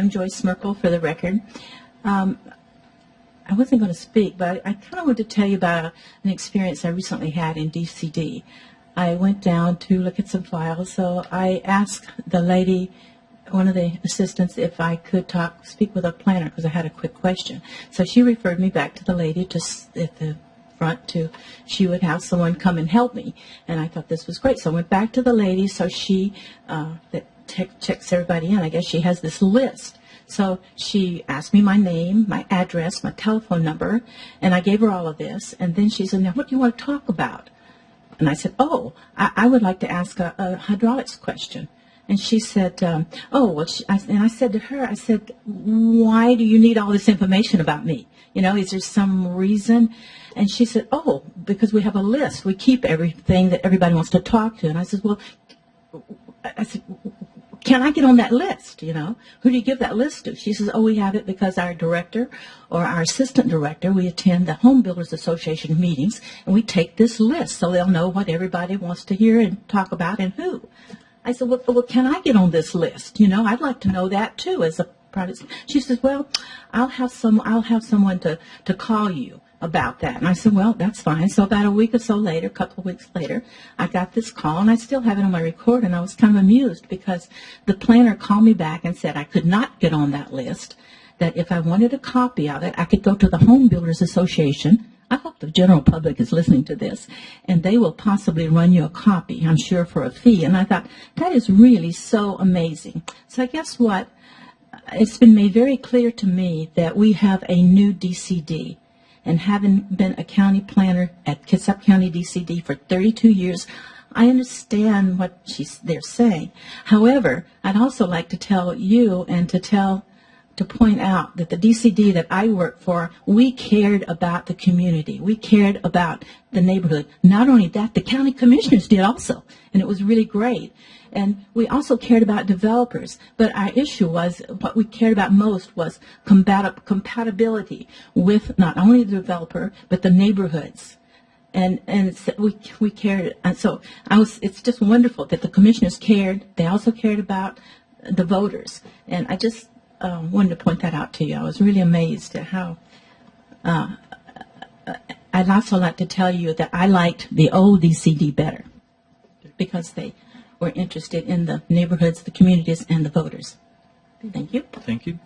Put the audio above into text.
I'm Joyce Smerkal, for the record. I wasn't going to speak, but I kind of wanted to tell you about an experience I recently had in DCD. I went down to look at some files, so I asked the lady, one of the assistants, if I could speak with a planner because I had a quick question. So she referred me back to the lady at the front she would have someone come and help me, and I thought this was great. So I went back to the lady, so she that checks everybody in. I guess she has this list. So she asked me my name, my address, my telephone number, and I gave her all of this. And then she said, now, what do you want to talk about? And I said, I would like to ask a hydraulics question. And she said, and I said to her, I said, why do you need all this information about me? You know, is there some reason? And she said, because we have a list. We keep everything that everybody wants to talk to. And I said, can I get on that list, you know? Who do you give that list to? She says, we have it because our director or our assistant director, we attend the Home Builders Association meetings, and we take this list so they'll know what everybody wants to hear and talk about and who. I said, well, can I get on this list? You know, I'd like to know that, too, as a private. She says, well, I'll have someone to call you about that. And I said, well, that's fine. So about a week or so later, a couple of weeks later, I got this call, and I still have it on my record, and I was kind of amused because the planner called me back and said I could not get on that list, that if I wanted a copy of it, I could go to the Home Builders Association. I hope the general public is listening to this, and they will possibly run you a copy, I'm sure, for a fee. And I thought, that is really so amazing. So I guess what? It's been made very clear to me that we have a new DCD. And having been a county planner at Kitsap County DCD for 32 years, I understand what they're saying. However, I'd also like to tell you and to point out that the DCD that I work for, we cared about the community. We cared about the neighborhood. Not only that, the county commissioners did also, and it was really great. And we also cared about developers. But our issue was, what we cared about most was compatibility with not only the developer, but the neighborhoods. And we cared. And so it's just wonderful that the commissioners cared. They also cared about the voters. And I just wanted to point that out to you. I was really amazed at how. I'd also like to tell you that I liked the old DCD better because they were interested in the neighborhoods, the communities, and the voters. Thank you. Thank you.